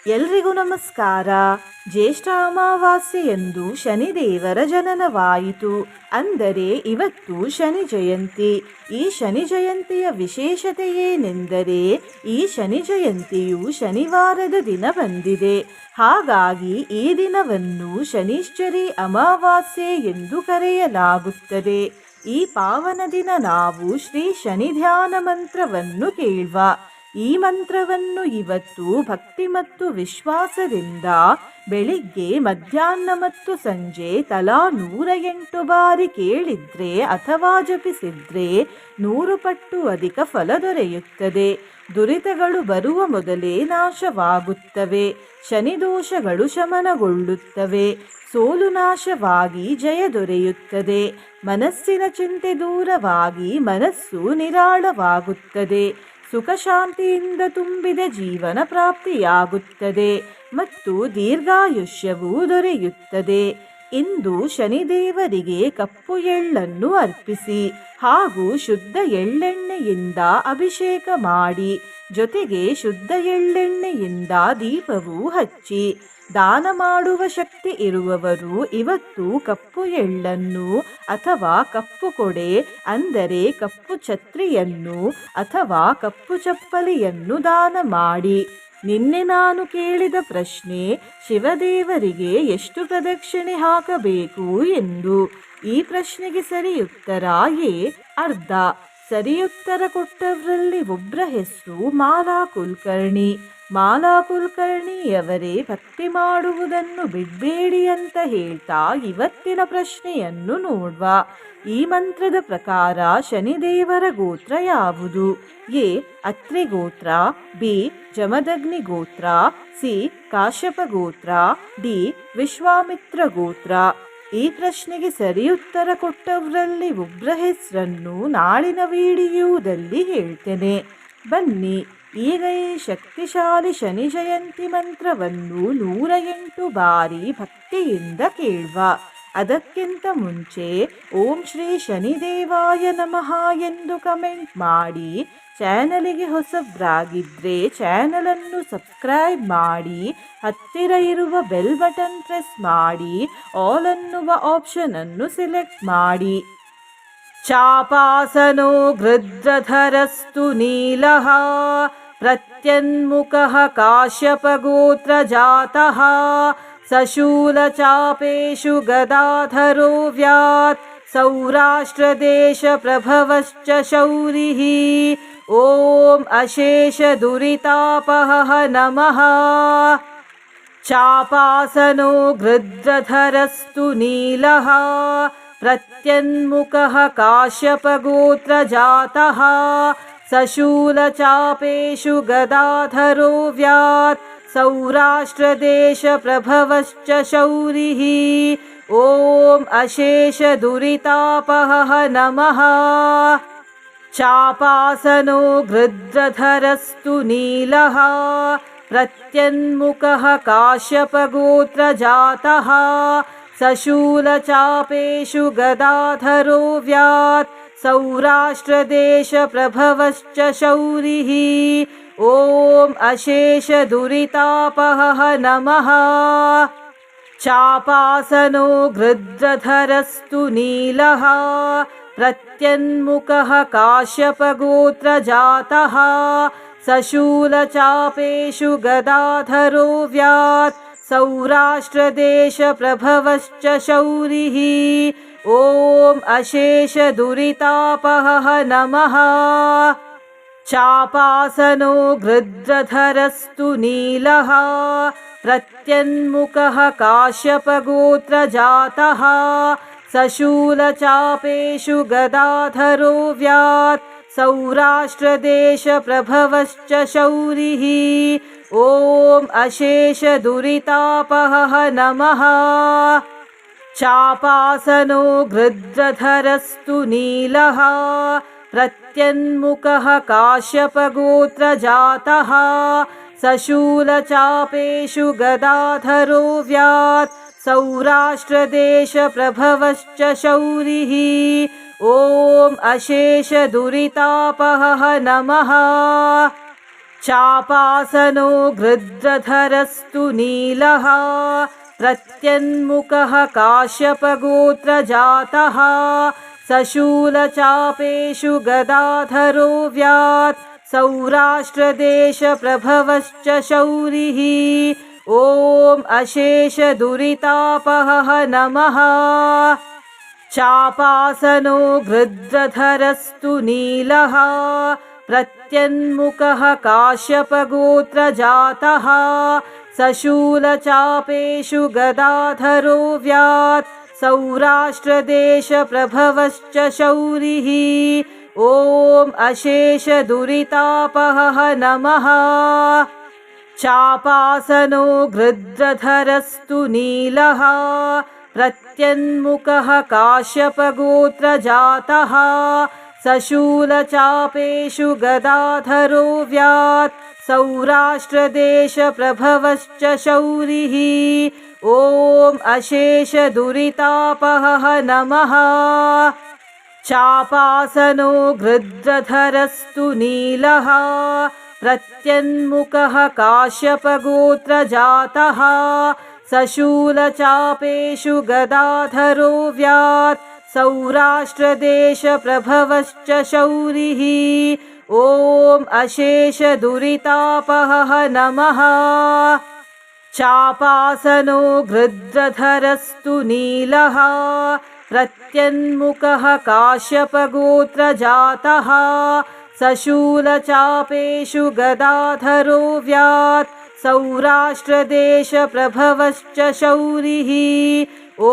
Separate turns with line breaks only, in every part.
ಎಲ್ರಿಗೂ ನಮಸ್ಕಾರ. ಜ್ಯೇಷ್ಠ ಅಮಾವಾಸ್ಯೆಯಂದು ಶನಿದೇವರ ಜನನವಾಯಿತು. ಅಂದರೆ ಇವತ್ತು ಶನಿ ಜಯಂತಿ. ಈ ಶನಿ ಜಯಂತಿಯ ವಿಶೇಷತೆ ಏನೆಂದರೆ ಈ ಶನಿ ಜಯಂತಿಯು ಶನಿವಾರದ ದಿನ ಬಂದಿದೆ. ಹಾಗಾಗಿ ಈ ದಿನವನ್ನು ಶನಿಶ್ಚರಿ ಅಮಾವಾಸ್ಯೆ ಎಂದು ಕರೆಯಲಾಗುತ್ತದೆ. ಈ ಪಾವನ ದಿನ ನಾವು ಶ್ರೀ ಶನಿ ಧ್ಯಾನ ಮಂತ್ರವನ್ನು ಕೇಳುವ. ಈ ಮಂತ್ರವನ್ನು ಇವತ್ತು ಭಕ್ತಿ ಮತ್ತು ವಿಶ್ವಾಸದಿಂದ ಬೆಳಿಗ್ಗೆ, ಮಧ್ಯಾಹ್ನ ಮತ್ತು ಸಂಜೆ ತಲಾ 108 ಬಾರಿ ಕೇಳಿದ್ರೆ ಅಥವಾ ಜಪಿಸಿದ್ರೆ 100 ಪಟ್ಟು ಅಧಿಕ ಫಲ ದೊರೆಯುತ್ತದೆ. ದುರಿತಗಳು ಬರುವ ಮೊದಲೇ ನಾಶವಾಗುತ್ತವೆ. ಶನಿದೋಷಗಳು ಶಮನಗೊಳ್ಳುತ್ತವೆ. ಸೋಲು ನಾಶವಾಗಿ ಜಯ ದೊರೆಯುತ್ತದೆ. ಮನಸ್ಸಿನ ಚಿಂತೆ ದೂರವಾಗಿ ಮನಸ್ಸು ನಿರಾಳವಾಗುತ್ತದೆ. ಸುಖ ಶಾಂತಿಯಿಂದ ತುಂಬಿದ ಜೀವನ ಪ್ರಾಪ್ತಿಯಾಗುತ್ತದೆ ಮತ್ತು ದೀರ್ಘಾಯುಷ್ಯವೂ ದೊರೆಯುತ್ತದೆ. ಇಂದು ಶನಿದೇವರಿಗೆ ಕಪ್ಪು ಎಳ್ಳನ್ನು ಅರ್ಪಿಸಿ ಹಾಗೂ ಶುದ್ಧ ಎಳ್ಳೆಣ್ಣೆಯಿಂದ ಅಭಿಷೇಕ ಮಾಡಿ, ಜೊತೆಗೆ ಶುದ್ಧ ಎಳ್ಳೆಣ್ಣೆಯಿಂದ ದೀಪವೂ ಹಚ್ಚಿ. ದಾನ ಮಾಡುವ ಶಕ್ತಿ ಇರುವವರು ಇವತ್ತು ಕಪ್ಪು ಎಳ್ಳನ್ನು ಅಥವಾ ಕಪ್ಪು ಕೊಡೆ ಅಂದರೆ ಕಪ್ಪು ಛತ್ರಿಯನ್ನು ಅಥವಾ ಕಪ್ಪು ಚಪ್ಪಲಿಯನ್ನು ದಾನ ಮಾಡಿ. ನಿನ್ನೆ ನಾನು ಕೇಳಿದ ಪ್ರಶ್ನೆ, ಶಿವದೇವರಿಗೆ ಎಷ್ಟು ಪ್ರದಕ್ಷಿಣೆ ಹಾಕಬೇಕು ಎಂದು. ಈ ಪ್ರಶ್ನೆಗೆ ಸರಿಯುತ್ತರ ಎ ಅರ್ಧ. ಸರಿಯುತ್ತರ ಕೊಟ್ಟವರಲ್ಲಿ ಒಬ್ಬರ ಹೆಸರು ಮಾಲಾ ಕುಲಕರ್ಣಿ. ಮಾಲಾ ಕುಲಕರ್ಣಿಯವರೇ ಭಕ್ತಿ ಮಾಡುವುದನ್ನು ಬಿಡಬೇಡಿ ಅಂತ ಹೇಳ್ತಾ ಇವತ್ತಿನ ಪ್ರಶ್ನೆಯನ್ನು ನೋಡುವ. ಈ ಮಂತ್ರದ ಪ್ರಕಾರ ಶನಿದೇವರ ಗೋತ್ರ ಯಾವುದು? ಎ ಅತ್ರಿ ಗೋತ್ರ, ಬಿ ಜಮದಗ್ನಿ ಗೋತ್ರ, ಸಿ ಕಾಶ್ಯಪ ಗೋತ್ರ, ಡಿ ವಿಶ್ವಾಮಿತ್ರ ಗೋತ್ರ. ಈ ಪ್ರಶ್ನೆಗೆ ಸರಿಯುತ್ತರ ಕೊಟ್ಟವರಲ್ಲಿ ಒಬ್ಬರ ಹೆಸರನ್ನು ನಾಳಿನ ವಿಡಿಯೋದಲ್ಲಿ ಹೇಳ್ತೇನೆ. ಬನ್ನಿ ಈಗ ಈ ಶಕ್ತಿಶಾಲಿ ಶನಿ ಜಯಂತಿ ಮಂತ್ರವನ್ನು 108 ಬಾರಿ ಭಕ್ತಿಯಿಂದ ಕೇಳುವ. ಅದಕ್ಕಿಂತ ಮುಂಚೆ ಓಂ ಶ್ರೀ ಶನಿದೇವಾಯ ನಮಃ ಎಂದು ಕಮೆಂಟ್ ಮಾಡಿ. ಚಾನಲಿಗೆ ಹೊಸಬ್ರಾಗಿದ್ದರೆ ಚಾನಲನ್ನು ಸಬ್ಸ್ಕ್ರೈಬ್ ಮಾಡಿ, ಹತ್ತಿರ ಇರುವ ಬೆಲ್ ಬಟನ್ ಪ್ರೆಸ್ ಮಾಡಿ, ಆಲ್ ಅನ್ನುವ ಆಪ್ಷನ್ ಅನ್ನು ಸಿಲೆಕ್ಟ್ ಮಾಡಿ. ಚಾಪಾಸನೋ ಗೃಧ್ರಧರಸ್ತು ನೀಲಃ ಪ್ರತ್ಯನ್ಮುಖಃ ಕಾಶ್ಯಪಗೋತ್ರ ಜಾತಃ ಸಶೂಲಚಾಪೇಷು ಗದಾಧರೋ ವ್ಯಾತ್ ಸೌರಾಷ್ಟ್ರದೇಶ ಪ್ರಭವಶ್ಚ ಶೌರಿಃ. ಓಂ ಅಶೇಷ ದುರಿತಾಪಹಃ ನಮಃ. ಚಾಪಾಸನೋ ಗೃಧ್ರಧರಸ್ತು ನೀಲಃ ಪ್ರತ್ಯನ್ಮುಖಃ ಕಾಶ್ಯಪಗೋತ್ರ ಜಾತಃ ಸಶೂಲಚಾಪೇಷು ಗದಾಧರೋ ವ್ಯಾತ್ ಸೌರಾಷ್ಟ್ರದೇಶ ಪ್ರಭವಶ್ಚ ಶೌರಿಃ. ಓಂ ಅಶೇಷ ದುರಿತಾಪಹಃ ನಮಃ. ಚಾಪಾಸನೋ ಗೃಧ್ರಧರಸ್ತು ನೀಲಃ ಪ್ರತ್ಯನ್ಮುಖಃ ಕಾಶ್ಯಪಗೋತ್ರ ಜಾತಃ ಸಶೂಲಚಾಪೇಷು ಗದಾಧರೋ ವ್ಯಾತ್ ಸೌರಾಷ್ಟ್ರದೇಶ ಪ್ರಭವಶ್ಚ ಶೌರಿಃ. ಓಂ ಅಶೇಷ ದುರಿತಾಪಹಃ ನಮಃ. ಚಾಪಾಸನೋ ಗೃಧ್ರಧರಸ್ತು ನೀಲಃ ಪ್ರತ್ಯನ್ಮುಖಃ ಕಾಶ್ಯಪಗೋತ್ರ ಜಾತಃ ಸಶೂಲಚಾಪೇಷು ಗದಾಧರೋ ವ್ಯಾತ್ ಸೌರಾಷ್ಟ್ರದೇಶ ಪ್ರಭವಶ್ಚ ಶೌರಿಃ. ಓಂ ಅಶೇಷ ದುರಿತಾಪಹಃ ನಮಃ. ಚಾಪಾಸನೋ ಗೃಧ್ರಧರಸ್ತು ನೀಲಃ ಪ್ರತ್ಯನ್ಮುಖಃ ಕಾಶ್ಯಪಗೋತ್ರ ಜಾತಃ ಸಶೂಲಚಾಪೇಷು ಗದಾಧರೋ ವ್ಯಾತ್ ಸೌರಾಷ್ಟ್ರದೇಶ ಪ್ರಭವಶ್ಚ ಶೌರಿಃ. ಓಂ ಅಶೇಷ ದುರಿತಾಪಹಃ ನಮಃ. ಚಾಪಾಸನೋ ಗೃಧ್ರಧರಸ್ತು ನೀಲಃ ಪ್ರತ್ಯನ್ಮುಖಃ ಕಾಶ್ಯಪಗೋತ್ರ ಜಾತಃ ಸಶೂಲಚಾಪೇಷು ಗದಾಧರೋ ವ್ಯಾತ್ ಸೌರಾಷ್ಟ್ರದೇಶ ಪ್ರಭವಶ್ಚ ಶೌರಿಃ. ಓಂ ಅಶೇಷ ದುರಿತಾಪಹಃ ನಮಃ. चापासनो गृध्रधरस्तु नीलः प्रत्यन्मुखः काश्यपगोत्रजातः सशूलचापेषु गदाधरो व्यात् सौराष्ट्रदेशप्रभवश्च शौरिः ॐ अशेषदुरितापहः नमः। चापासनो गृध्रधरस्तु नीलः प्रत्यन्मुखः काश्यपगोत्रजातः सशूलचापेषु गदाधरो व्यात् सौराष्ट्रदेशप्रभवश्च शौरिः ॐ अशेषदुरितापहः नमः। चापासनो गृध्रधरस्तु नीलः प्रत्यन्मुखः काश्यपगोत्रजातः सशूलचापेषु गदाधरो व्यात् सौराष्ट्रदेशप्रभवश्च शौरिः ॐ अशेषदुरितापहः नमः। चापासनो गृध्रधरस्तु नीलः प्रत्यन्मुखः काश्यपगोत्रजातः सशूलचापेषु गदाधरो व्यात् सौराष्ट्रदेशप्रभवश्च शौरिः ॐ अशेषदुरितापहः नमः। चापासनो गृध्रधरस्तु नीलः प्रत्यन्मुखः काश्यपगोत्रजातः सशूलचापेषु गदाधरो व्यात् सौराष्ट्रदेशप्रभवश्च शौरिः ॐ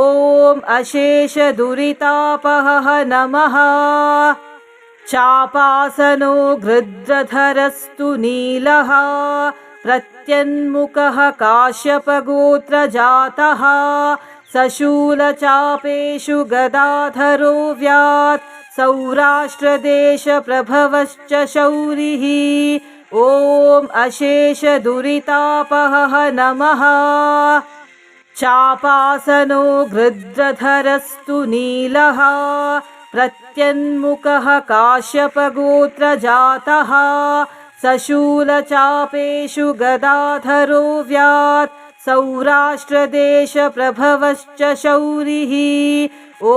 अशेषदुरितापहः नमः। चापासनो गृध्रधरस्तु नीलः प्रत्यन्मुखः काश्यपगोत्रजातः सशूलचापेषु गदाधरो व्यात् सौराष्ट्रदेशप्रभवश्च शौरिः ॐ अशेषदुरितापहः नमः। चापासनो गृध्रधरस्तु नीलः प्रत्यन्मुखः काश्यपगोत्रजातः सशूलचापेषु गदाधरो व्यात् सौराष्ट्रदेशप्रभवश्च शौरिः ॐ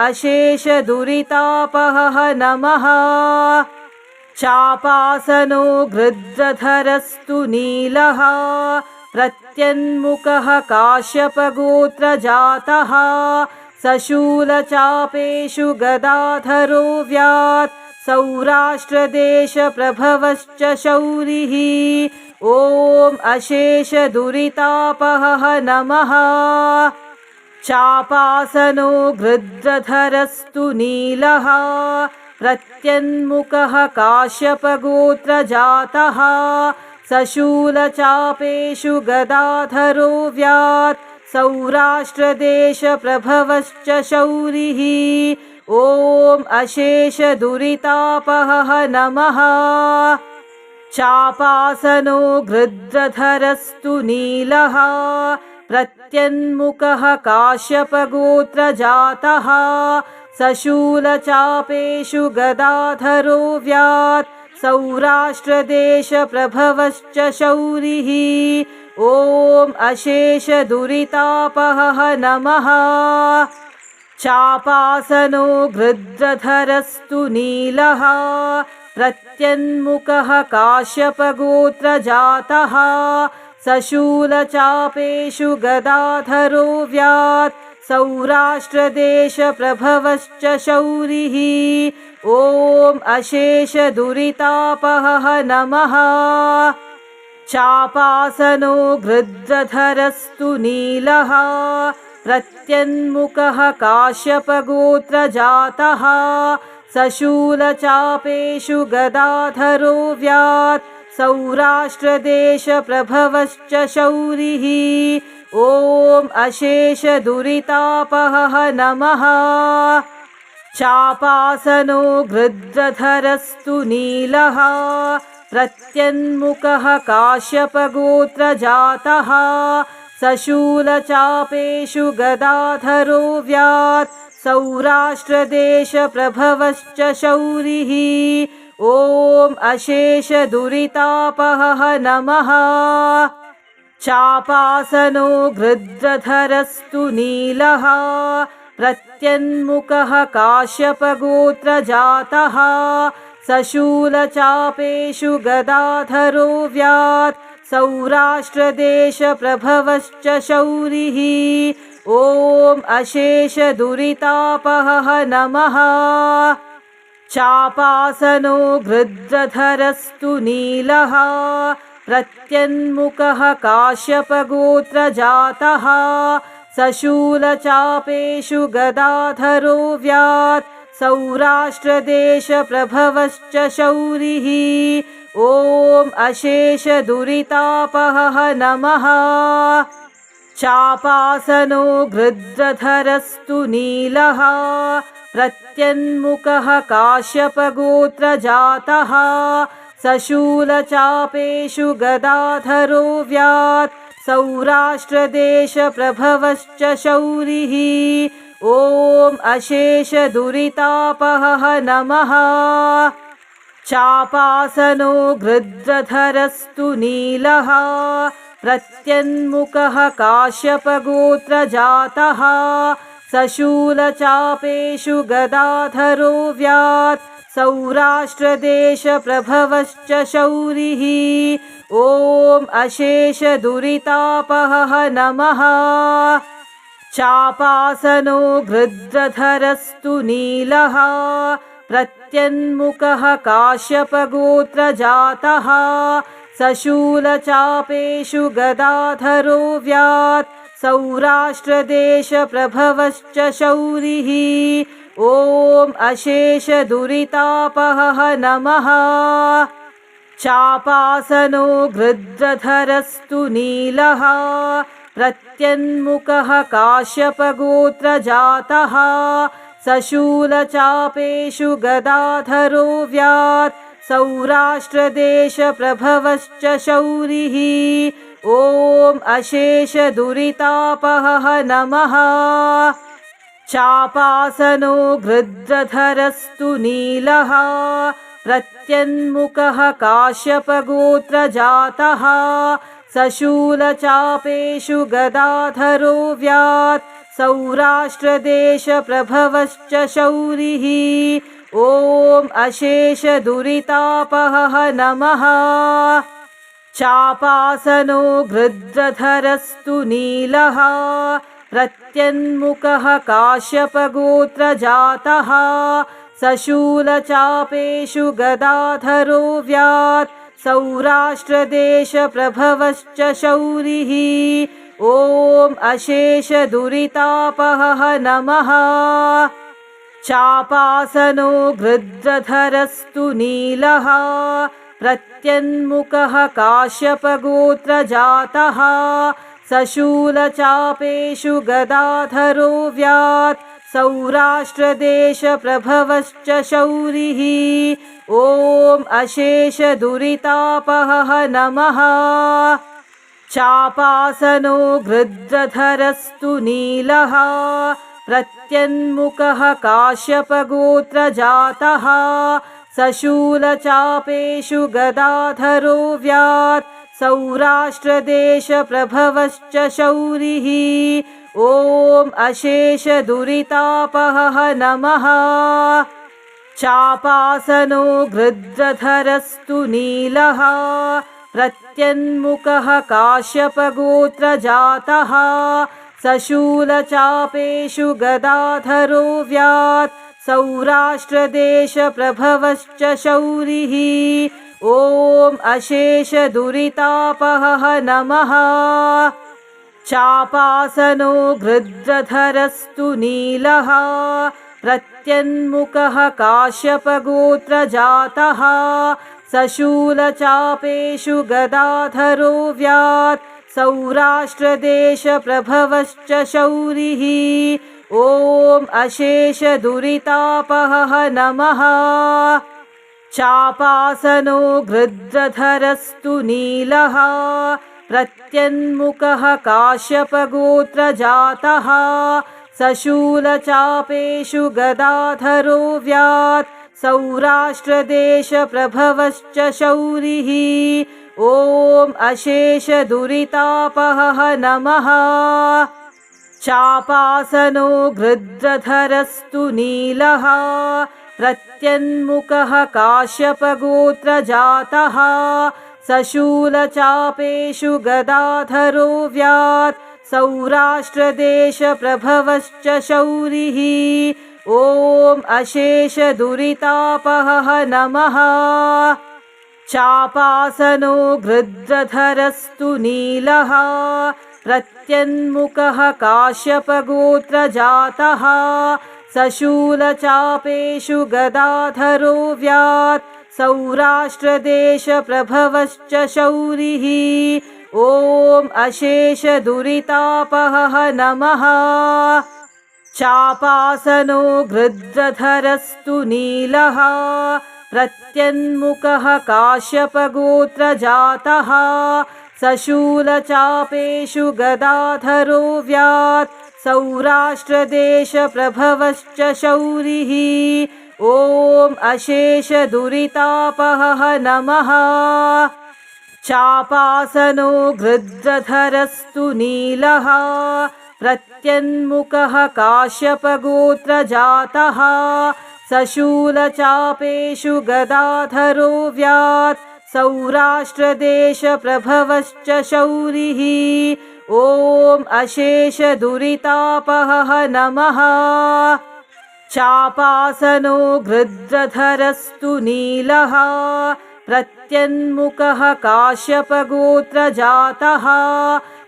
अशेषदुरितापहः नमः। चापासनो गृध्रधरस्तु नीलः प्रत्यन्मुखः काश्यपगोत्रजातः सशूलचापेषु गदाधरो व्यात् सौराष्ट्रदेशप्रभवश्च शौरिः ॐ अशेषदुरितापहः नमः। चापासनो गृध्रधरस्तु नीलः प्रत्यन्मुखः काश्यपगोत्रजातः सशूलचापेषु गदाधरो व्यात् सौराष्ट्रदेशप्रभवश्च शौरिः ॐ अशेषदुरितापहः नमः। चापासनो गृध्रधरस्तु नीलः प्रत्यन्मुखः काश्यपगोत्रजातः सशूलचापेषु गदाधरो व्यात् सौराष्ट्रदेशप्रभवश्च शौरिः ॐ अशेषदुरितापहः नमः। चापासनो गृध्रधरस्तु नीलः प्रत्यन्मुखः काश्यपगोत्रजातः सशूलचापेषु गदाधरो व्यात् सौराष्ट्रदेशप्रभवश्च शौरिः ॐ अशेषदुरितापहः नमः। चापासनो गृध्रधरस्तु नीलः प्रत्यन्मुखः काश्यपगोत्रजातः सशूलचापेषु गदाधरो व्यात् सौराष्ट्रदेशप्रभवश्च शौरिः ॐ अशेषदुरितापहः नमः। चापासनो गृध्रधरस्तु नीलः प्रत्यन्मुखः काश्यपगोत्रजातः सशूलचापेषु गदाधरो व्यात् सौराष्ट्रदेशप्रभवश्च शौरिः ॐ अशेषदुरितापहः नमः। चापासनो गृध्रधरस्तु नीलः प्रत्यन्मुखः काश्यपगोत्रजातः सशूलचापेषु गदाधरो व्यात् सौराष्ट्रदेशप्रभवश्च शौरिः। ॐ अशेषदुरितापहः नमः। चापासनो गृध्रधरस्तु नीलः प्रत्यन्मुखः काश्यपगोत्रजातः सशूलचापेषु गदाधरो व्यात् सौराष्ट्रदेशप्रभवश्च शौरिः। ॐ अशेषदुरितापहः नमः। चापासनो गृध्रधरस्तु नीलः प्रत्यन्मुखः काश्यपगोत्रजातः सशूलचापेषु गदाधरो व्यात् सौराष्ट्रदेशप्रभवश्च शौरिः। ॐ अशेषदुरितापहः नमः। चापासनो गृध्रधरस्तु नीलः प्रत्यन्मुखः काश्यपगोत्रजातः सशूलचापेषु गदाधरो व्यात् सौराष्ट्रदेशप्रभवश्च शौरिः। ॐ अशेषदुरितापहः नमः। चापासनो गृध्रधरस्तु नीलः प्रत्यन्मुखः काश्यपगोत्रजातः सशूलचापेषु गदाधरो व्यात् सौराष्ट्रदेशप्रभवश्च शौरिः। ॐ अशेषदुरितापहः नमः। चापासनो गृध्रधरस्तु नीलः प्रत्यन्मुखः काश्यपगोत्रजातः सशूलचापेषु गदाधरो व्यात् सौराष्ट्रदेशप्रभवश्च शौरिः। ॐ अशेषदुरितापहः नमः। चापासनो गृध्रधरस्तु नीलः प्रत्यन्मुखः काश्यपगोत्रजातः सशूलचापेषु गदाधरो व्यात् सौराष्ट्रदेशप्रभवश्च शौरिः। ॐ अशेषदुरितापहः नमः। चापासनो गृध्रधरस्तु नीलः प्रत्यन्मुखः काश्यपगोत्रजातः सशूलचापेषु गदाधरो व्यात् सौराष्ट्रदेशप्रभवश्च शौरिः। ॐ अशेषदुरितापहः नमः। चापासनो गृध्रधरस्तु नीलः प्रत्यन्मुखः काश्यपगोत्रजातः सशूलचापेषु गदाधरो व्यात् सौराष्ट्रदेशप्रभवश्च शौरिः। ॐ अशेषदुरितापहः नमः। चापासनो गृध्रधरस्तु नीलः प्रत्यन्मुखः काश्यपगोत्रजातः सशूलचापेषु गदाधरो व्यात् सौराष्ट्रदेशप्रभवश्च शौरिः। ॐ अशेषदुरितापहः नमः। चापासनो गृध्रधरस्तु नीलः प्रत्यन्मुखः काश्यपगोत्रजातः सशूलचापेषु गदाधरो व्यात् सौराष्ट्रदेशप्रभवश्च शौरिः। ॐ अशेषदुरितापहः नमः। चापासनो गृध्रधरस्तु नीलः प्रत्यन्मुखः काश्यपगोत्रजातः सशूलचापेषु गदाधरो व्यात् सौराष्ट्रदेशप्रभवश्च शौरिः। ॐ अशेषदुरितापहः नमः। चापासनो गृध्रधरस्तु नीलः प्रत्यन्मुखः काश्यपगोत्रजातः सशूलचापेषु गदाधरो व्यात् सौराष्ट्रदेशप्रभवश्च शौरिः ॐ अशेषदुरितापहः नमः। चापासनो गृध्रधरस्तु नीलः प्रत्यन्मुखः काश्यपगोत्रजातः सशूलचापेषु गदाधरो व्यात् सौराष्ट्रदेशप्रभवश्च शौरिः ॐ अशेषदुरितापहः नमः। चापासनो गृध्रधरस्तु नीलः प्रत्यन्मुखः काश्यपगोत्रजातः सशूलचापेषु गदाधरो व्यात् सौराष्ट्रदेशप्रभवश्च शौरिः ॐ अशेषदुरितापहः नमः। चापासनो गृध्रधरस्तु नीलः प्रत्यन्मुखः काश्यपगोत्रजातः सशूलचापेषु गदाधरो व्यात् सौराष्ट्रदेशप्रभवश्च शौरिः ॐ अशेषदुरितापहः नमः। चापासनो गृध्रधरस्तु नीलः प्रत्यन्मुखः काश्यपगोत्रजातः सशूलचापेषु गदाधरो व्यात् सौराष्ट्रदेशप्रभवश्च शौरिः ॐ अशेषदुरितापहः नमः। चापासनो गृध्रधरस्तु नीलः प्रत्यन्मुखः काश्यपगोत्रजातः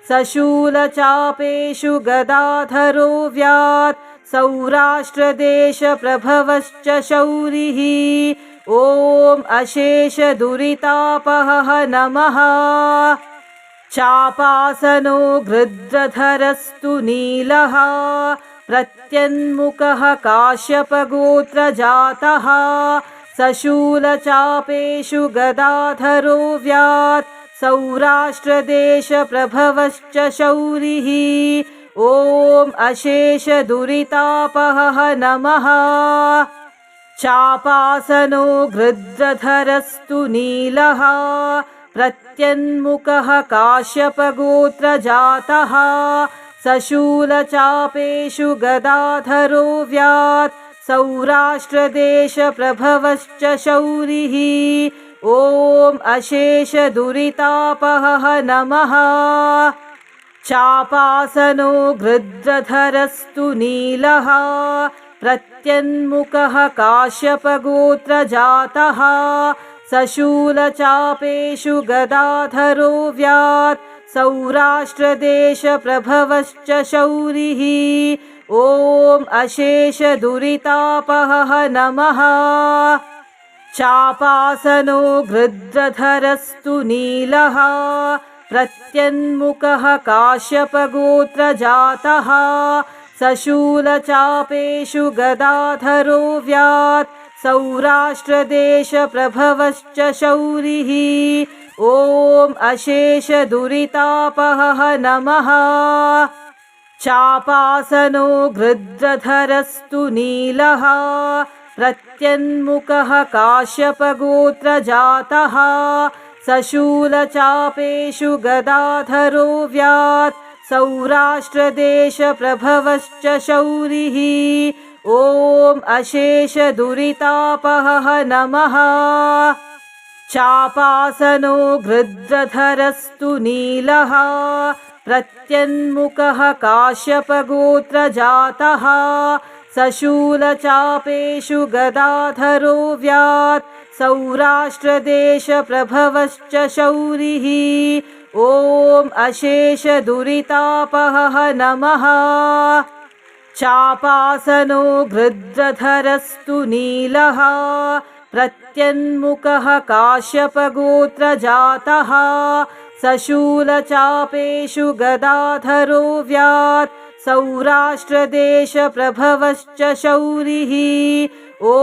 सशूलचापेषु गदाधरो व्यात् सौराष्ट्रदेशप्रभवश्च शौरिः ॐ अशेषदुरितापहः नमः। चापासनो गृध्रधरस्तु नीलः प्रत्यन्मुखः काश्यपगोत्रजातः सशूलचापेषु गदाधरो व्यात् सौराष्ट्रदेशप्रभवश्च शौरिः ॐ अशेषदुरितापहः नमः। चापासनो गृध्रधरस्तु नीलः प्रत्यन्मुखः काश्यपगोत्रजातः सशूलचापेषु गदाधरो व्यात् सौराष्ट्रदेशप्रभवश्च शौरिः ॐ अशेषदुरितापहः नमः। चापासनो गृध्रधरस्तु नीलः प्रत्यन्मुखः काश्यपगोत्रजातः सशूलचापेषु गदाधरो व्यात् सौराष्ट्रदेशप्रभवश्च शौरिः ॐ अशेषदुरितापहः नमः। चापासनो गृध्रधरस्तु नीलः प्रत्यन्मुखः काश्यपगोत्रजातः सशूलचापेषु गदाधरो व्यात् सौराष्ट्रदेशप्रभवश्च शौरिः ॐ अशेषदुरितापहः नमः। चापासनो गृध्रधरस्तु नीलः प्रत्यन्मुखः काश्यपगोत्रजातः सशूलचापेषु गदाधरो व्यात् सौराष्ट्रदेशप्रभवश्च शौरिः ॐ अशेषदुरितापहः नमः। चापासनो गृध्रधरस्तु नीलः प्रत्यन्मुखः काश्यपगोत्रजातः सशूलचापेषु गदाधरो व्यात् सौराष्ट्रदेशप्रभवश्च शौरिः ॐ अशेषदुरितापहः नमः। चापासनो गृध्रधरस्तु नीलः प्रत्यन्मुखः काश्यपगोत्रजातः सशूलचापेषु गदाधरो व्यात् सौराष्ट्रदेशप्रभवश्च शौरिः ॐ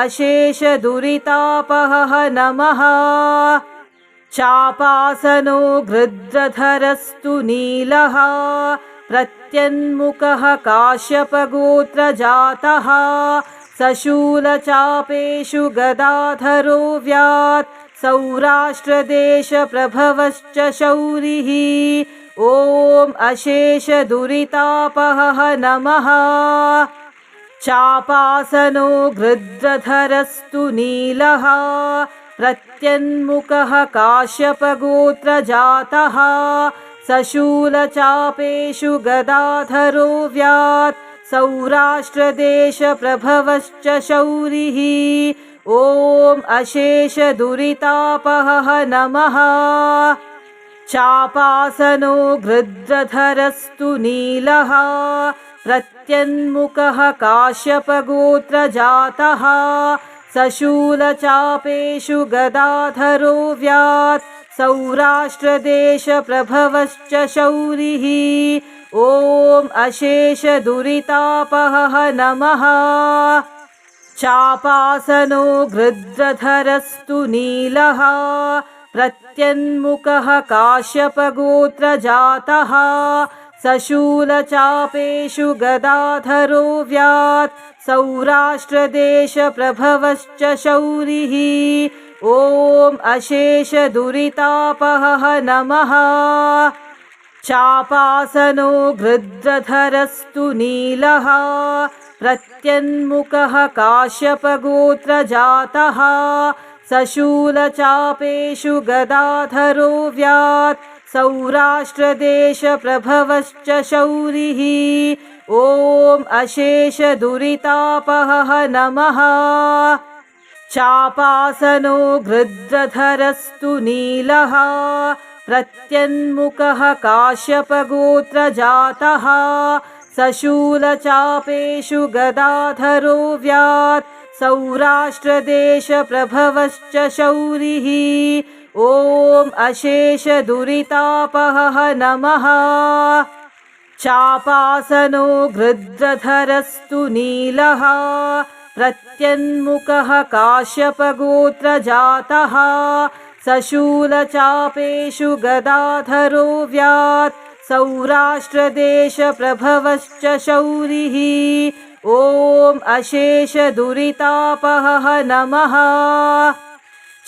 अशेषदुरितापहः नमः। चापासनो गृध्रधरस्तु नीलः प्रत्यन्मुखः काश्यपगोत्रजातः सशूलचापेषु गदाधरो व्यात् सौराष्ट्रदेशप्रभवश्च शौरिः। ॐ अशेषदुरितापहः नमः। चापासनो गृध्रधरस्तु नीलः प्रत्यन्मुखः काश्यपगोत्रजातः सशूलचापेषु गदाधरो व्यात् सौराष्ट्रदेशप्रभवश्च शौरिः। ॐ अशेषदुरितापहः नमः। चापासनो गृध्रधरस्तु नीलः प्रत्यन्मुखः काश्यपगोत्रजातः सशूलचापेषु गदाधरो व्यात् सौराष्ट्रदेशप्रभवश्च शौरिः। ॐ अशेषदुरितापहः नमः। चापासनो गृध्रधरस्तु नीलः प्रत्यन्मुखः काश्यपगोत्रजातः सशूलचापेषु गदाधरो व्यात् सौराष्ट्रदेशप्रभवश्च शौरिः। ॐ अशेषदुरितापहः नमः। चापासनो गृध्रधरस्तु नीलः प्रत्यन्मुखः काश्यपगोत्रजातः सशूलचापेषु गदाधरो व्यात् सौराष्ट्रदेशप्रभवश्च शौरिः। ॐ अशेषदुरितापहः नमः। चापासनो गृध्रधरस्तु नीलः प्रत्यन्मुखः काश्यपगोत्रजातः सशूलचापेषु गदाधरो व्यात् सौराष्ट्रदेशप्रभवश्च शौरिः। ॐ अशेषदुरितापहः नमः। चापासनो गृध्रधरस्तु नीलः प्रत्यन्मुखः काश्यपगोत्रजातः सशूलचापेषु गदाधरो व्यात् सौराष्ट्रदेशप्रभवश्च शौरिः। ॐ अशेषदुरितापहः नमः।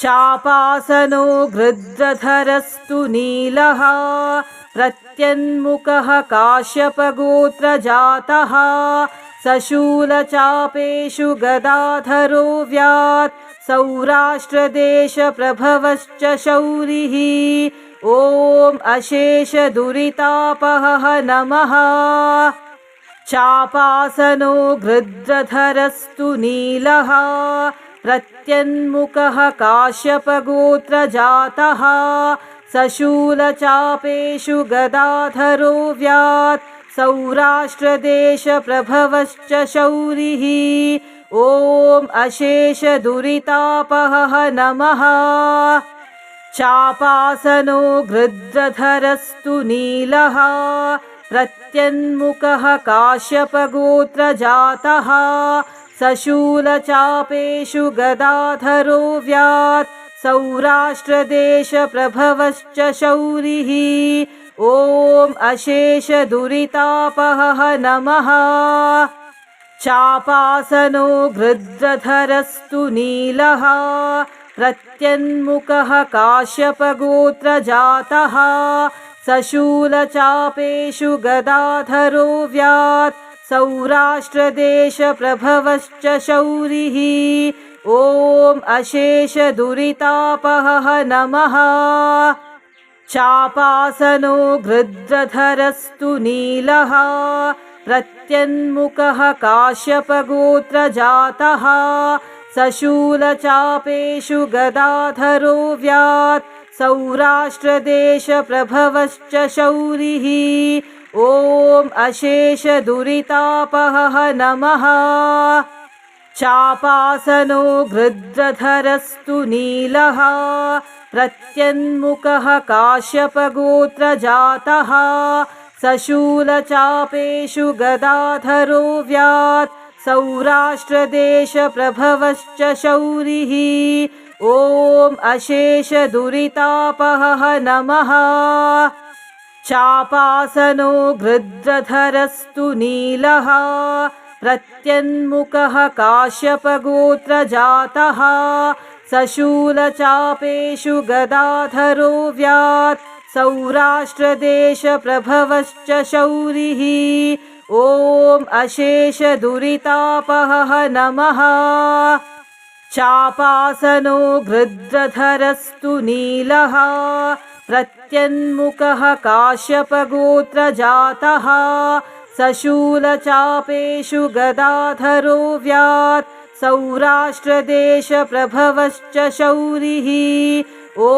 चापासनो गृध्रधरस्तु नीलः प्रत्यन्मुखः काश्यपगोत्रजातः सशूलचापेषु गदाधरो व्यात् सौराष्ट्रदेशप्रभवश्च शौरिः। ॐ अशेषदुरितापहः नमः। चापासनो गृध्रधरस्तु नीलः प्रत्यन्मुखः काश्यपगोत्रजातः सशूलचापेषु गदाधरो व्यात् सौराष्ट्रदेशप्रभवश्च शौरिः। ॐ अशेषदुरितापहः नमः। चापासनो गृध्रधरस्तु नीलः प्रत्यन्मुखः काश्यपगोत्रजातः सशूलचापेषु गदाधरो व्यात् सौराष्ट्रदेशप्रभवश्च शौरिः। ॐ अशेषदुरितापहः नमः। चापासनो गृध्रधरस्तु नीलः प्रत्यन्मुखः काश्यपगोत्रजातः सशूलचापेषु गदाधरो व्यात् सौराष्ट्रदेशप्रभवश्च शौरिः। ॐ अशेषदुरितापहः नमः। चापासनो गृध्रधरस्तु नीलः प्रत्यन्मुखः काश्यपगोत्रजातः सशूलचापेषु गदाधरो व्यात् सौराष्ट्रदेशप्रभवश्च शौरिः। ॐ अशेषदुरितापहः नमः। चापासनो गृध्रधरस्तु नीलः प्रत्यन्मुखः काश्यपगोत्रजातः सशूलचापेषु गदाधरो व्यात् सौराष्ट्रदेशप्रभवश्च शौरिः। ॐ अशेषदुरितापहः नमः। चापासनो गृध्रधरस्तु नीलः प्रत्यन्मुखः काश्यपगोत्रजातः सशूलचापेषु गदाधरो व्यात् सौराष्ट्रदेशप्रभवश्च शौरिः ॐ अशेषदुरितापहः नमः। चापासनो गृध्रधरस्तु नीलः प्रत्यन्मुखः काश्यपगोत्रजातः सशूलचापेषु गदाधरो व्यात् सौराष्ट्रदेशप्रभवश्च शौरिः ॐ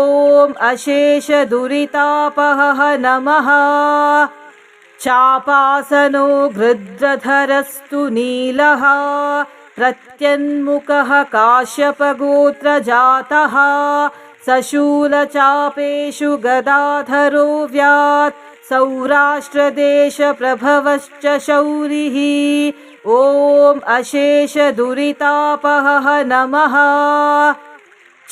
अशेषदुरितापहः नमः। चापासनो गृध्रधरस्तु नीलः प्रत्यन्मुखः काश्यपगोत्रजातः सशूलचापेषु गदाधरो व्यात् सौराष्ट्रदेशप्रभवश्च शौरिः ॐ अशेषदुरितापहः नमः।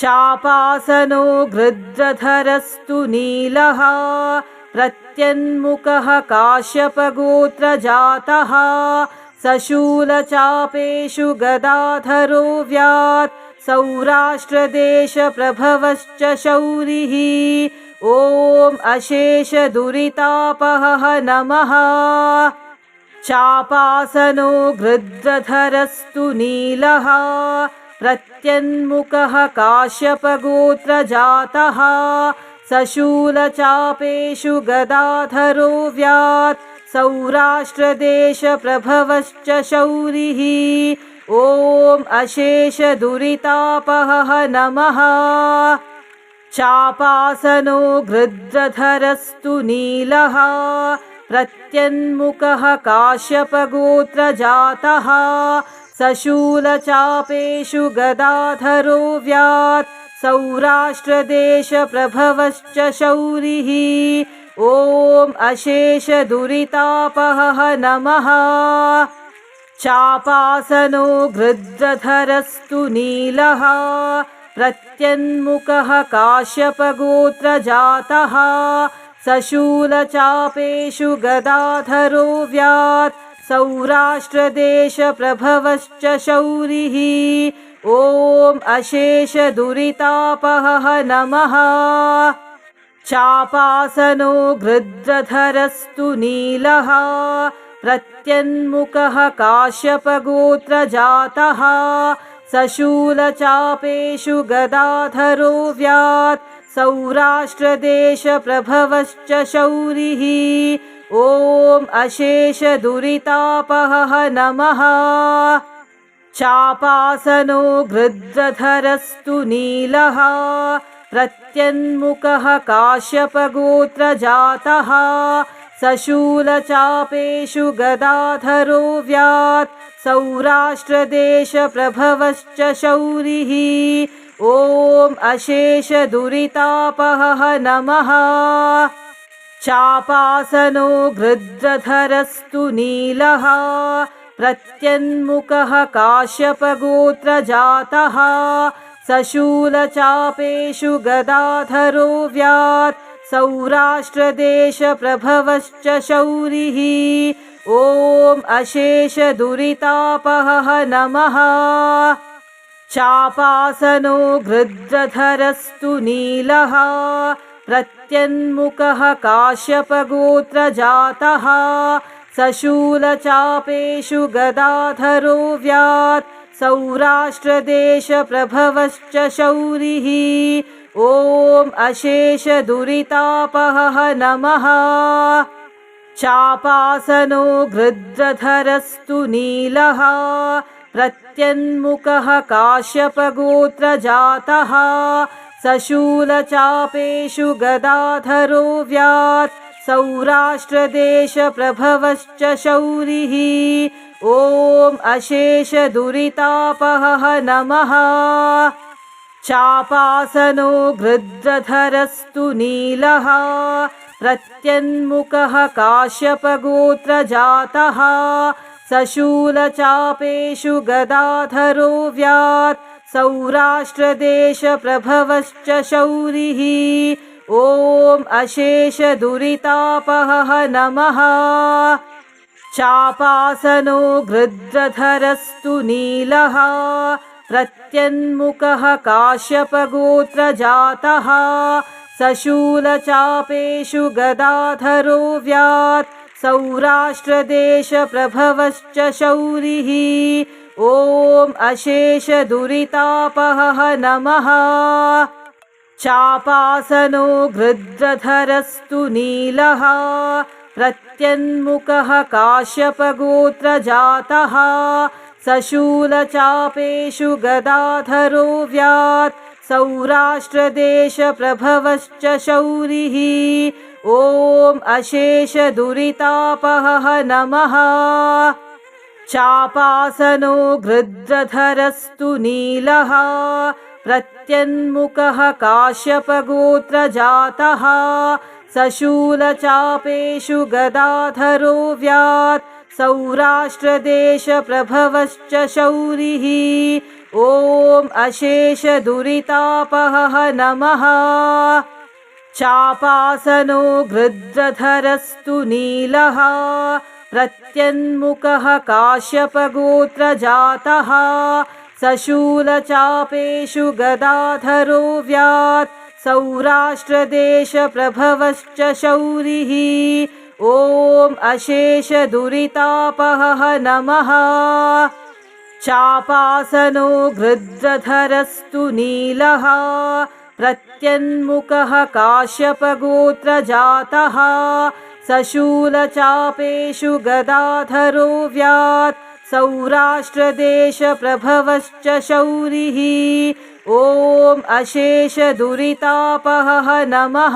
चापासनो गृध्रधरस्तु नीलः प्रत्यन्मुखः काश्यपगोत्रजातः सशूलचापेषु गदाधरो व्यात् सौराष्ट्रदेशप्रभवश्च शौरिः ॐ अशेषदुरितापहः नमः। चापासनो गृध्रधरस्तु नीलः प्रत्यन्मुखः काश्यपगोत्रजातः सशूलचापेषु गदाधरो व्यात् सौराष्ट्रदेशप्रभवश्च शौरिः ॐ अशेषदुरितापहः नमः। चापासनो गृध्रधरस्तु नीलः प्रत्यन्मुखः काश्यपगोत्रजातः सशूलचापेषु गदाधरो व्यात् सौराष्ट्रदेशप्रभवश्च शौरिः ॐ अशेषदुरितापहः नमः। चापासनो गृध्रधरस्तु नीलः प्रत्यन्मुखः काश्यपगोत्रजातः सशूलचापेषु गदाधरो व्यात् सौराष्ट्रदेशप्रभवश्च शौरिः ॐ अशेषदुरितापहः नमः। चापासनो गृध्रधरस्तु नीलः प्रत्यन्मुखः काश्यपगोत्रजातः सशूलचापेषु गदाधरो व्यात् सौराष्ट्रदेशप्रभवश्च शौरिः ॐ अशेषदुरितापहः नमः। चापासनो गृध्रधरस्तु नीलः प्रत्यन्मुखः काश्यपगोत्रजातः सशूलचापेषु गदाधरो व्यात् सौराष्ट्रदेशप्रभवश्च शौरिः ॐ अशेषदुरितापहः नमः। चापासनो गृध्रधरस्तु नीलः प्रत्यन्मुखः काश्यपगोत्रजातः सशूलचापेषु गदाधरो व्यात् सौराष्ट्रदेशप्रभवश्च शौरिः ॐ अशेषदुरितापहः नमः। चापासनो गृध्रधरस्तु नीलः प्रत्यन्मुखः काश्यपगोत्रजातः सशूलचापेषु गदाधरो व्यात् सौराष्ट्रदेशप्रभवश्च शौरिः ॐ अशेषदुरितापहः नमः। चापासनो गृध्रधरस्तु नीलः प्रत्यन्मुखः काश्यपगोत्रजातः सशूलचापेषु गदाधरो व्यात् सौराष्ट्रदेशप्रभवश्च शौरिः ॐ अशेषदुरितापहः नमः। चापासनो गृध्रधरस्तु नीलः प्रत्यन्मुखः काश्यपगोत्रजातः सशूलचापेषु गदाधरो व्यात् सौराष्ट्रदेशप्रभवश्च शौरिः ॐ अशेषदुरितापहः नमः। चापासनो गृध्रधरस्तु नीलः प्रत्यन्मुखः काश्यपगोत्रजातः सशूलचापेषु गदाधरो व्यात् सौराष्ट्रदेशप्रभवश्च शौरिः ॐ अशेषदुरितापहः नमः। चापासनो गृध्रधरस्तु नीलः प्रत्यन्मुखः काश्यपगोत्रजातः सशूलचापेषु गदाधरो व्यात् सौराष्ट्रदेशप्रभवश्च शौरिः ॐ अशेषदुरितापहः नमः। चापासनो गृध्रधरस्तु नीलः प्रत्यन्मुखः काश्यपगोत्रजातः सशूलचापेषु गदाधरो व्यात् सौराष्ट्रदेशप्रभवश्च शौरिः ॐ अशेषदुरितापहः नमः। चापासनो गृध्रधरस्तु नीलः प्रत्यन्मुखः काश्यपगोत्रजातः सशूलचापेषु गदाधरो व्यात् सौराष्ट्रदेशप्रभवश्च शौरिः ॐ अशेषदुरितापहः नमः। चापासनो गृध्रधरस्तु नीलः प्रत्यन्मुखः काश्यपगोत्रजातः सशूलचापेषु गदाधरो व्यात् सौराष्ट्रदेशप्रभवश्च शौरिः ॐ अशेषदुरितापहः नमः।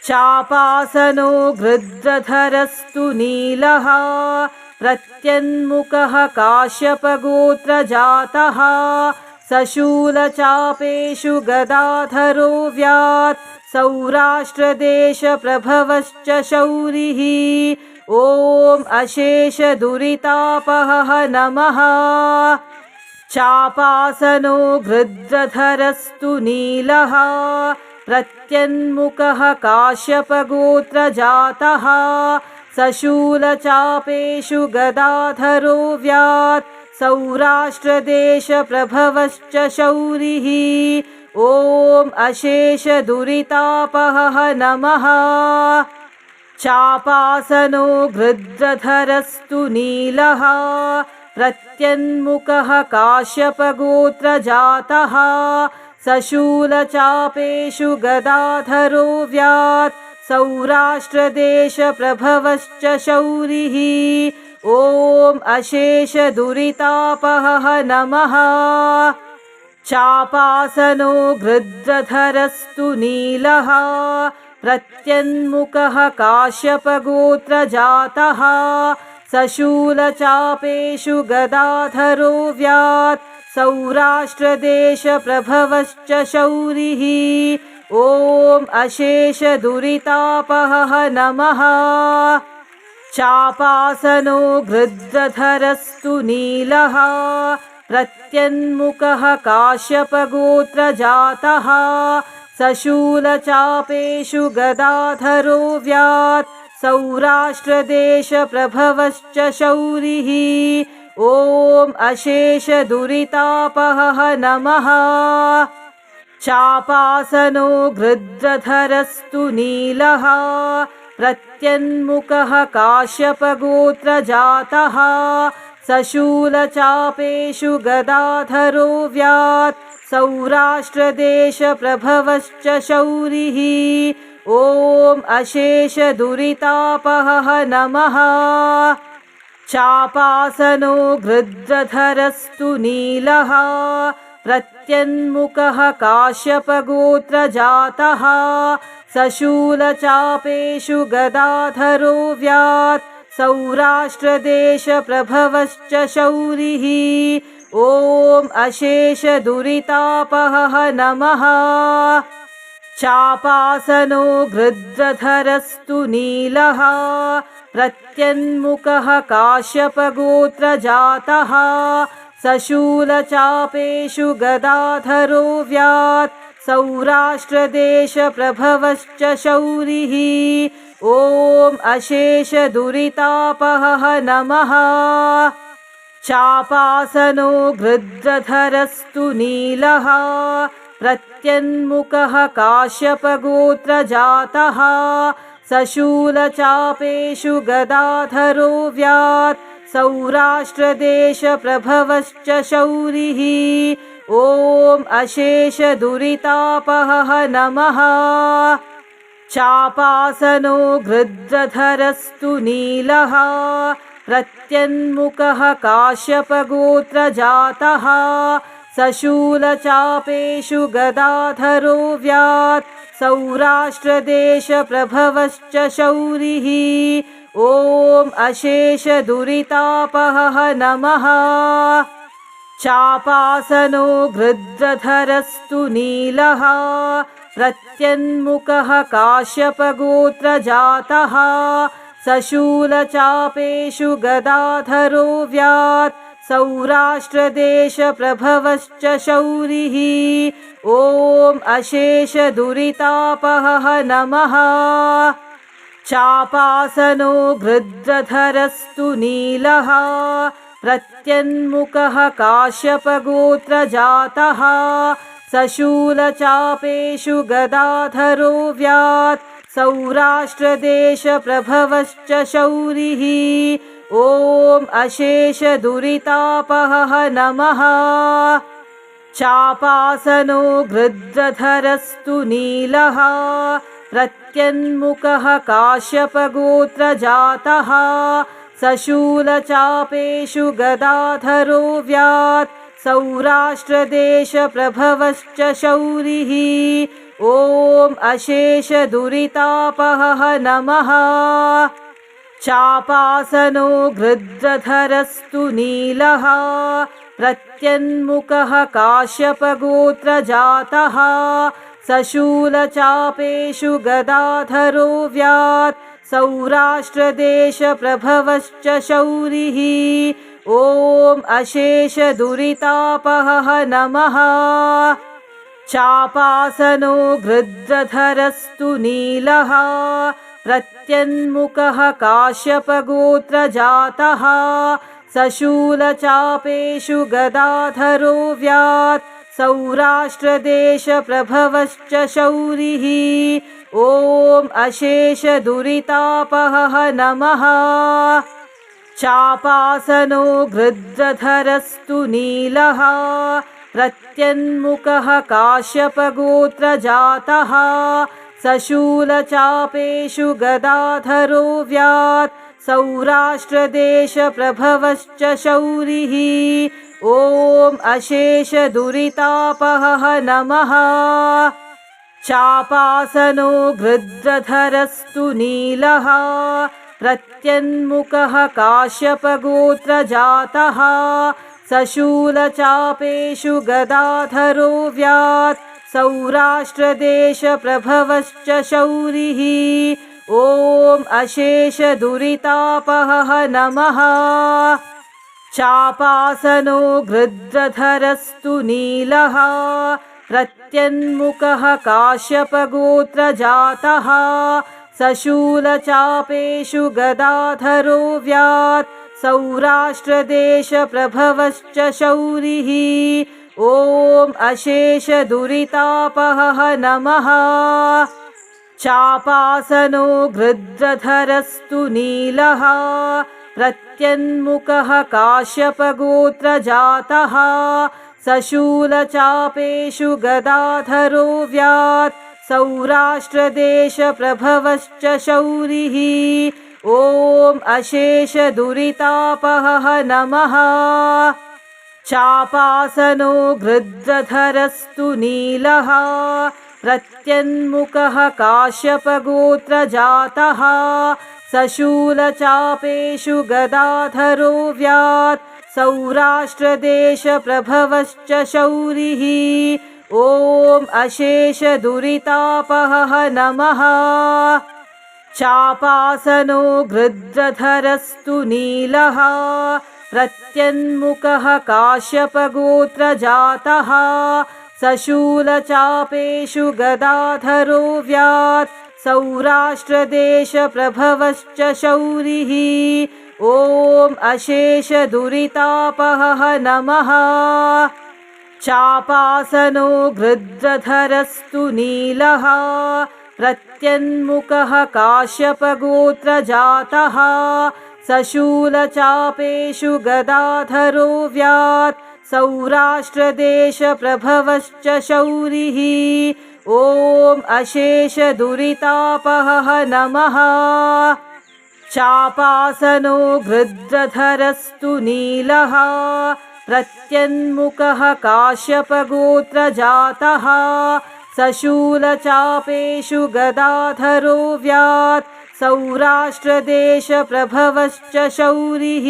चापासनो गृध्रधरस्तु नीलः प्रत्यन्मुखः काश्यपगोत्रजातः सशूलचापेषु गदाधरो व्यात् सौराष्ट्रदेशप्रभवश्च शौरिः ॐ अशेषदुरितापहः नमः। चापासनो गृध्रधरस्तु नीलः प्रत्यन्मुखः काश्यपगोत्रजातः सशूलचापेषु गदाधरो व्यात् सौराष्ट्रदेशप्रभवश्च शौरिः ॐ अशेषदुरितापहः नमः। चापासनो गृध्रधरस्तु नीलः प्रत्यन्मुखः काश्यपगोत्रजातः सशूलचापेषु गदाधरो व्यात् सौराष्ट्रदेशप्रभवश्च शौरिः ॐ अशेषदुरितापहः नमः। चापासनो गृध्रधरस्तु नीलः प्रत्यन्मुखः काश्यपगोत्रजातः सशूलचापेषु गदाधरो व्यात् सौराष्ट्रदेशप्रभवश्च शौरिः ॐ अशेषदुरितापहः नमः। चापासनो गृध्रधरस्तु नीलः प्रत्यन्मुखः काश्यपगोत्रजातः सशूलचापेषु गदाधरो व्यात् सौराष्ट्रदेशप्रभवश्च शौरिः ॐ अशेषदुरितापहः नमः। चापासनो गृध्रधरस्तु नीलः प्रत्यन्मुखः काश्यपगोत्रजातः सशूलचापेषु गदाधरो व्यात् सौराष्ट्रदेशप्रभवश्च शौरिः ॐ अशेषदुरितापहः नमः। चापासनो गृध्रधरस्तु नीलः प्रत्यन्मुखः काश्यपगोत्रजातः सशूलचापेषु गदाधरो व्यात् सौराष्ट्रदेशप्रभवश्च शौरिः ॐ अशेषदुरितापहः नमः। चापासनो गृध्रधरस्तु नीलः प्रत्यन्मुखः काश्यपगोत्रजातः सशूलचापेषु गदाधरो व्यात् सौराष्ट्रदेशप्रभवश्च शौरिः ॐ ॐ अशेषदुरितापहः नमः। चापासनो गृध्रधरस्तु नीलः प्रत्यन्मुखः काश्यपगोत्रजातः सशूलचापेषु गदाधरो व्यात् सौराष्ट्रदेशप्रभवश्च शौरिः। ॐ अशेषदुरितापहः नमः। चापासनो गृध्रधरस्तु नीलः प्रत्यन्मुखः काश्यपगोत्रजातः सशूलचापेषु गदाधरो व्यात् सौराष्ट्रदेशप्रभवश्च शौरिः। ॐ अशेषदुरितापहः नमः। चापासनो गृध्रधरस्तु नीलः प्रत्यन्मुखः काश्यपगोत्रजातः सशूलचापेषु गदाधरो व्यात् सौराष्ट्रदेशप्रभवश्च शौरिः। ॐ अशेषदुरितापहः नमः। चापासनो गृध्रधरस्तु नीलः प्रत्यन्मुखः काश्यपगोत्रजातः सशूलचापेषु गदाधरो व्यात् सौराष्ट्रदेशप्रभवश्च शौरिः। ॐ अशेषदुरितापहः नमः। चापासनो गृध्रधरस्तु नीलः प्रत्यन्मुखः काश्यपगोत्रजातः सशूलचापेषु गदाधरो व्यात् सौराष्ट्रदेशप्रभवश्च शौरिः। ॐ अशेषदुरितापहः नमः। चापासनो गृध्रधरस्तु नीलः प्रत्यन्मुखः काश्यपगोत्रजातः सशूलचापेषु गदाधरो व्यात् सौराष्ट्रदेशप्रभवश्च शौरिः। ॐ अशेषदुरितापहः नमः। चापासनो गृध्रधरस्तु नीलः प्रत्यन्मुखः काश्यपगोत्रजातः सशूलचापेषु गदाधरो व्यात् सौराष्ट्रदेशप्रभवश्च शौरिः। ॐ अशेषदुरितापहः नमः। चापासनो गृध्रधरस्तु नीलः प्रत्यन्मुखः काश्यपगोत्रजातः सशूलचापेषु गदाधरो व्यात् सौराष्ट्रदेशप्रभवश्च शौरिः। ॐ अशेषदुरितापहः नमः। चापासनो गृध्रधरस्तु नीलः प्रत्यन्मुखः काश्यपगोत्रजातः सशूलचापेषु गदाधरो व्यात् सौराष्ट्रदेशप्रभवश्च शौरिः। ॐ अशेषदुरितापहः नमः। चापासनो गृध्रधरस्तु नीलः प्रत्यन्मुखः काश्यपगोत्रजातः सशूलचापेषु गदाधरो व्यात् सौराष्ट्रदेशप्रभवश्च शौरिः। ॐ अशेषदुरितापहः नमः। चापासनो गृध्रधरस्तु नीलः प्रत्यन्मुखः काश्यपगोत्रजातः सशूलचापेषु गदाधरो व्यात् सौराष्ट्रदेशप्रभवश्च शौरिः। ॐ अशेषदुरितापहः नमः। चापासनो गृध्रधरस्तु नीलः प्रत्यन्मुखः काश्यपगोत्रजातः सशूलचापेषु गदाधरो व्यात् सौराष्ट्रदेशप्रभवश्च शौरिः। ॐ अशेषदुरितापहः नमः। चापासनो गृध्रधरस्तु नीलः प्रत्यन्मुखः काश्यपगोत्रजातः सशूलचापेषु गदाधरो व्यात् सौराष्ट्रदेशप्रभवश्च शौरिः ॐ अशेषदुरितापहः नमः। चापासनो गृध्रधरस्तु नीलः प्रत्यन्मुखः काश्यपगोत्रजातः सशूलचापेषु गदाधरो व्यात् सौराष्ट्रदेशप्रभवश्च शौरिः ॐ अशेषदुरितापहः नमः। चापासनो गृध्रधरस्तु नीलः प्रत्यन्मुखः काश्यपगोत्रजातः सशूलचापेषु गदाधरो व्यात् सौराष्ट्रदेशप्रभवश्च शौरिः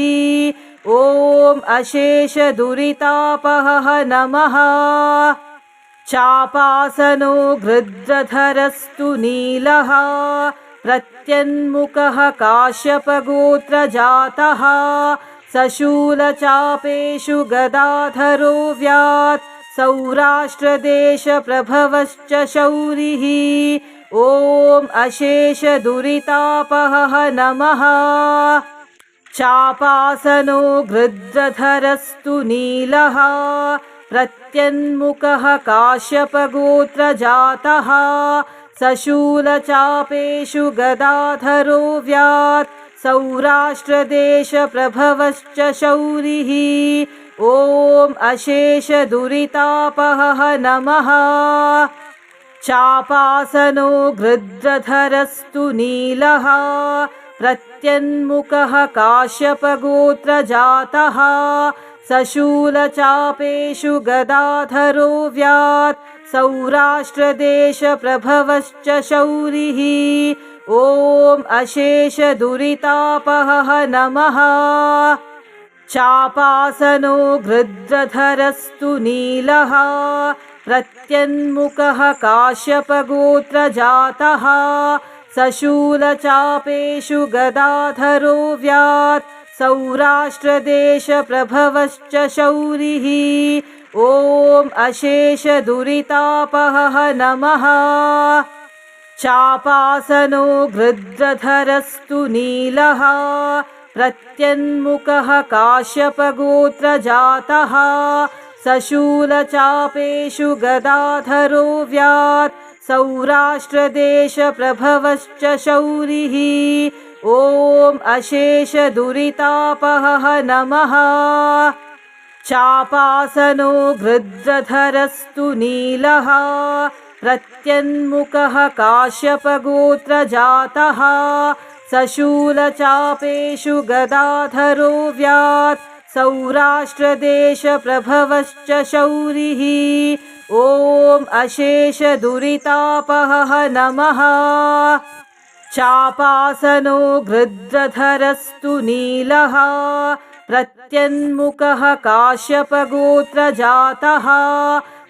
ॐ अशेषदुरितापहः नमः। चापासनो गृध्रधरस्तु नीलः प्रत्यन्मुखः काश्यपगोत्रजातः सशूलचापेषु गदाधरो व्यात् सौराष्ट्रदेशप्रभवश्च शौरिः ॐ अशेषदुरितापहः नमः। चापासनो गृध्रधरस्तु नीलः प्रत्यन्मुखः काश्यपगोत्रजातः सशूलचापेषु गदाधरो व्यात् सौराष्ट्रदेशप्रभवश्च शौरिः ॐ अशेषदुरितापहः नमः। चापासनो गृध्रधरस्तु नीलः प्रत्यन्मुखः काश्यपगोत्रजातः सशूलचापेषु गदाधरो व्यात् सौराष्ट्रदेशप्रभवश्च शौरिः ॐ अशेषदुरितापहः नमः। चापासनो गृध्रधरस्तु नीलः प्रत्यन्मुखः काश्यपगोत्रजातः सशूलचापेषु गदाधरो व्यात् सौराष्ट्रदेशप्रभवश्च शौरिः ॐ अशेषदुरितापहः नमः। चापासनो गृध्रधरस्तु नीलः प्रत्यन्मुखः काश्यपगोत्रजातः सशूलचापेषु गदाधरो व्यात् सौराष्ट्रदेशप्रभवश्च शौरिः ॐ अशेषदुरितापहः नमः। चापासनो गृध्रधरस्तु नीलः प्रत्यन्मुखः काश्यपगोत्रजातः सशूलचापेषु गदाधरो व्यात् सौराष्ट्रदेशप्रभवश्च शौरिः ॐ अशेषदुरितापहः नमः। चापासनो गृध्रधरस्तु नीलः प्रत्यन्मुखः काश्यपगोत्रजातः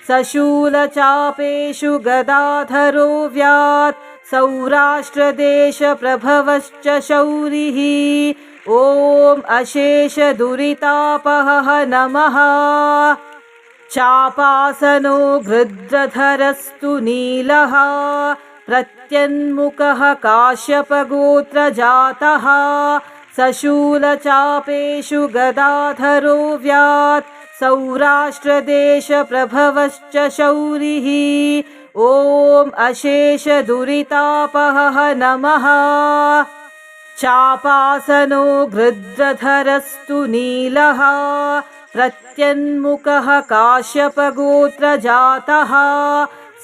सशूलचापेषु गदाधरो व्यात् सौराष्ट्रदेशप्रभवश्च शौरिः ॐ अशेषदुरितापहः नमः। चापासनो गृध्रधरस्तु नीलः प्रत्यन्मुखः काश्यपगोत्रजातः सशूलचापेषु गदाधरो व्यात् सौराष्ट्रदेशप्रभवश्च शौरिः ॐ अशेषदुरितापहः नमः। चापासनो गृध्रधरस्तु नीलः प्रत्यन्मुखः काश्यपगोत्रजातः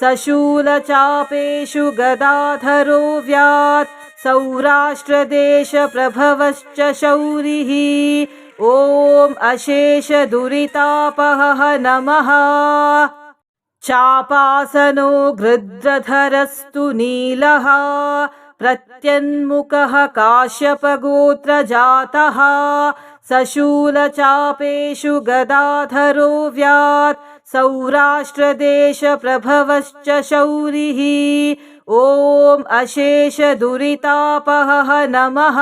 सशूलचापेषु गदाधरो व्यात् सौराष्ट्रदेशप्रभवश्च शौरिः ॐ अशेषदुरितापहः नमः। चापासनो गृध्रधरस्तु नीलः प्रत्यन्मुखः काश्यपगोत्रजातः सशूलचापेषु गदाधरो व्यात् सौराष्ट्रदेशप्रभवश्च शौरिः ॐ अशेषदुरितापहः नमः।